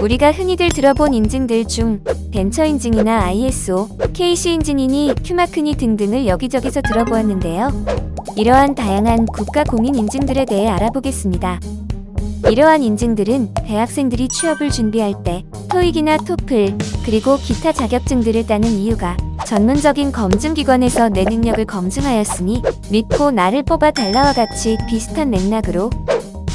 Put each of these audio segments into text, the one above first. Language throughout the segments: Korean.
우리가 흔히들 들어본 인증들 중 벤처 인증이나 ISO, KC 인증이니 큐마크니 등등을 여기저기서 들어보았는데요. 이러한 다양한 국가 공인 인증들에 대해 알아보겠습니다. 이러한 인증들은 대학생들이 취업을 준비할 때 토익이나 토플, 그리고 기타 자격증들을 따는 이유가 전문적인 검증기관에서 내 능력을 검증하였으니 믿고 나를 뽑아 달라와 같이 비슷한 맥락으로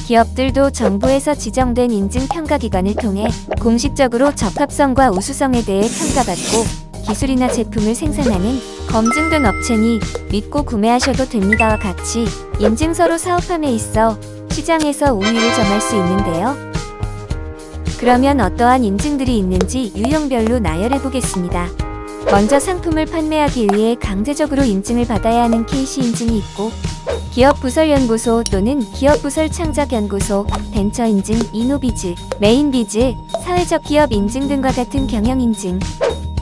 기업들도 정부에서 지정된 인증평가기관을 통해 공식적으로 적합성과 우수성에 대해 평가받고 기술이나 제품을 생산하는 검증된 업체니 믿고 구매하셔도 됩니다와 같이 인증서로 사업함에 있어 시장에서 우위를 점할 수 있는데요. 그러면 어떠한 인증들이 있는지 유형별로 나열해 보겠습니다. 먼저 상품을 판매하기 위해 강제적으로 인증을 받아야 하는 KC 인증이 있고, 기업부설연구소 또는 기업부설창작연구소, 벤처인증, 이노비즈, 메인비즈, 사회적 기업 인증 등과 같은 경영인증,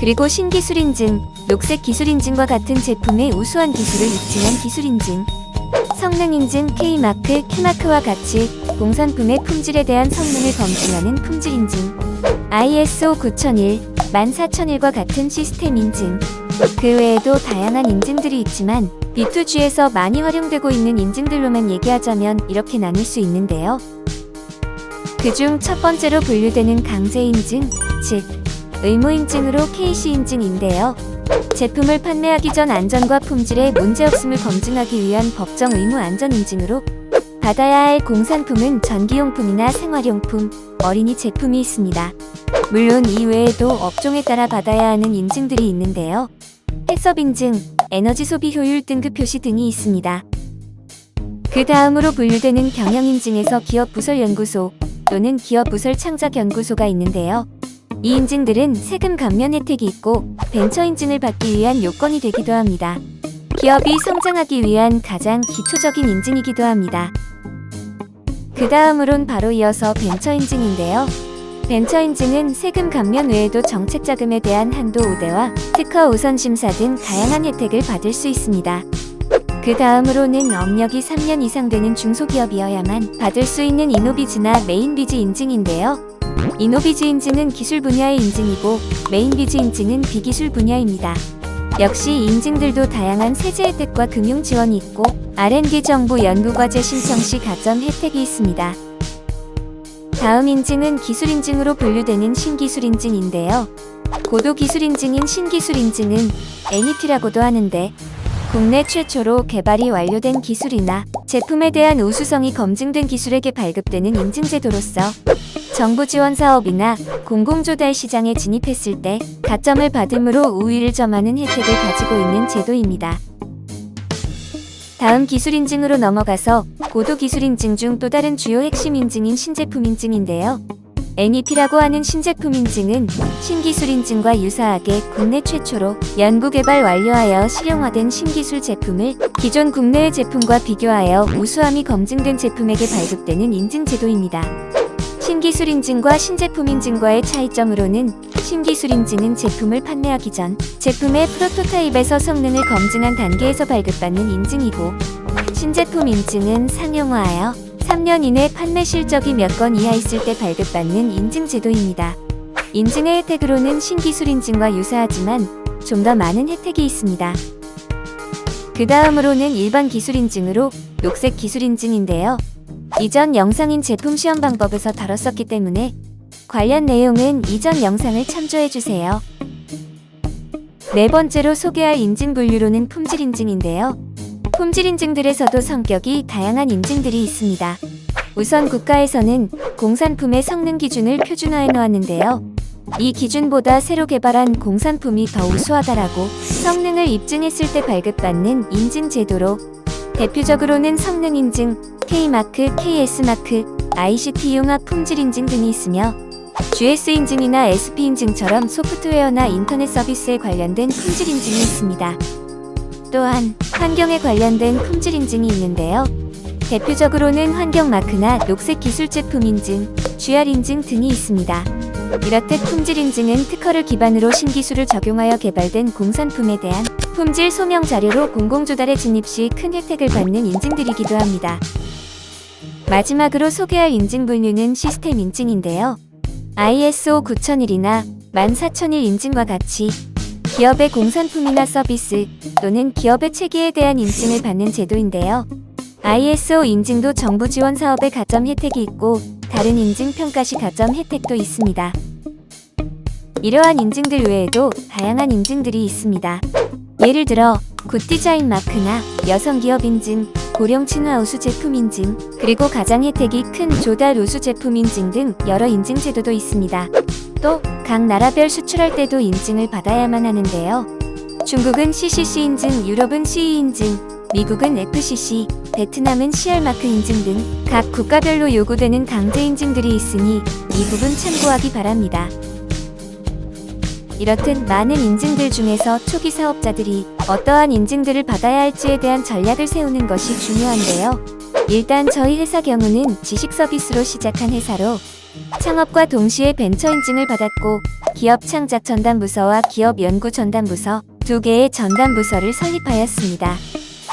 그리고 신기술인증, 녹색기술인증과 같은 제품의 우수한 기술을 입증한 기술인증, 성능인증, K마크, Q마크와 같이 공산품의 품질에 대한 성능을 검증하는 품질인증, ISO 9001, 14001과 같은 시스템 인증, 그 외에도 다양한 인증들이 있지만 B2G에서 많이 활용되고 있는 인증들로만 얘기하자면 이렇게 나눌 수 있는데요. 그중 첫 번째로 분류되는 강제인증, 즉 의무인증으로 KC 인증인데요. 제품을 판매하기 전 안전과 품질에 문제없음을 검증하기 위한 법정 의무 안전인증으로 받아야 할 공산품은 전기용품이나 생활용품, 어린이 제품이 있습니다. 물론 이 외에도 업종에 따라 받아야 하는 인증들이 있는데요. 해썹인증, 에너지 소비 효율 등급 표시 등이 있습니다. 그 다음으로 분류되는 경영인증에서 기업부설연구소 또는 기업부설창작연구소가 있는데요. 이 인증들은 세금 감면 혜택이 있고 벤처인증을 받기 위한 요건이 되기도 합니다. 기업이 성장하기 위한 가장 기초적인 인증이기도 합니다. 그 다음으론 바로 이어서 벤처인증인데요. 벤처인증은 세금 감면 외에도 정책자금에 대한 한도 우대와 특허 우선심사 등 다양한 혜택을 받을 수 있습니다. 그 다음으로는 업력이 3년 이상 되는 중소기업이어야만 받을 수 있는 이노비즈나 메인비즈 인증인데요. 이노비즈 인증은 기술 분야의 인증이고 메인비즈 인증은 비기술 분야입니다. 역시 이 인증들도 다양한 세제 혜택과 금융 지원이 있고 R&D 정부 연구과제 신청 시 가점 혜택이 있습니다. 다음 인증은 기술인증으로 분류되는 신기술인증인데요. 고도기술인증인 신기술인증은 NET라고도 하는데 국내 최초로 개발이 완료된 기술이나 제품에 대한 우수성이 검증된 기술에게 발급되는 인증제도로서 정부 지원 사업이나 공공조달 시장에 진입했을 때 가점을 받음으로 우위를 점하는 혜택을 가지고 있는 제도입니다. 다음 기술인증으로 넘어가서 고도기술인증 중 또 다른 주요 핵심 인증인 신제품인증인데요. NEP라고 하는 신제품인증은 신기술인증과 유사하게 국내 최초로 연구개발 완료하여 실용화된 신기술 제품을 기존 국내의 제품과 비교하여 우수함이 검증된 제품에게 발급되는 인증제도입니다. 신기술인증과 신제품인증과의 차이점으로는 신기술인증은 제품을 판매하기 전 제품의 프로토타입에서 성능을 검증한 단계에서 발급받는 인증이고, 신제품인증은 상용화하여 3년 이내 판매 실적이 몇 건 이하 있을 때 발급받는 인증제도입니다. 인증의 혜택으로는 신기술인증과 유사하지만 좀 더 많은 혜택이 있습니다. 그 다음으로는 일반 기술인증으로 녹색 기술인증인데요. 이전 영상인 제품 시험 방법에서 다뤘었기 때문에 관련 내용은 이전 영상을 참조해주세요. 네 번째로 소개할 인증 분류로는 품질인증인데요. 품질인증들에서도 성격이 다양한 인증들이 있습니다. 우선 국가에서는 공산품의 성능 기준을 표준화해 놓았는데요. 이 기준보다 새로 개발한 공산품이 더 우수하다라고 성능을 입증했을 때 발급받는 인증제도로 대표적으로는 성능인증, K마크, KS마크, ICT 융합 품질인증 등이 있으며 GS인증이나 SP인증처럼 소프트웨어나 인터넷 서비스에 관련된 품질인증이 있습니다. 또한 환경에 관련된 품질인증이 있는데요. 대표적으로는 환경마크나 녹색기술제품인증, GR인증 등이 있습니다. 이렇듯 품질인증은 특허를 기반으로 신기술을 적용하여 개발된 공산품에 대한 품질 소명 자료로 공공조달에 진입 시 큰 혜택을 받는 인증들이기도 합니다. 마지막으로 소개할 인증 분류는 시스템 인증인데요. ISO 9001이나 14001 인증과 같이 기업의 공산품이나 서비스 또는 기업의 체계에 대한 인증을 받는 제도인데요. ISO 인증도 정부 지원 사업에 가점 혜택이 있고 다른 인증 평가 시 가점 혜택도 있습니다. 이러한 인증들 외에도 다양한 인증들이 있습니다. 예를 들어 굿디자인 마크나 여성기업 인증, 고령 친화 우수 제품 인증, 그리고 가장 혜택이 큰 조달 우수 제품 인증 등 여러 인증 제도도 있습니다. 또 각 나라별 수출할 때도 인증을 받아야만 하는데요. 중국은 CCC 인증, 유럽은 CE 인증, 미국은 FCC, 베트남은 CR 마크 인증 등 각 국가별로 요구되는 강제 인증들이 있으니 이 부분 참고하기 바랍니다. 이렇듯 많은 인증들 중에서 초기 사업자들이 어떠한 인증들을 받아야 할지에 대한 전략을 세우는 것이 중요한데요. 일단 저희 회사 경우는 지식 서비스로 시작한 회사로 창업과 동시에 벤처 인증을 받았고 기업 창작 전담부서와 기업 연구 전담부서 2개의 전담부서를 설립하였습니다.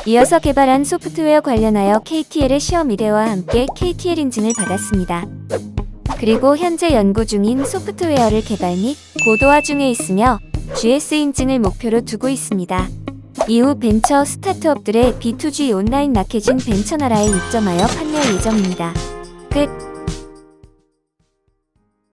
이어서 개발한 소프트웨어 관련하여 KTL의 시험 의뢰와 함께 KTL 인증을 받았습니다. 그리고 현재 연구 중인 소프트웨어를 개발 및 고도화 중에 있으며 GS 인증을 목표로 두고 있습니다. 이후 벤처 스타트업들의 B2G 온라인 마케팅 벤처나라에 입점하여 판매할 예정입니다. 끝.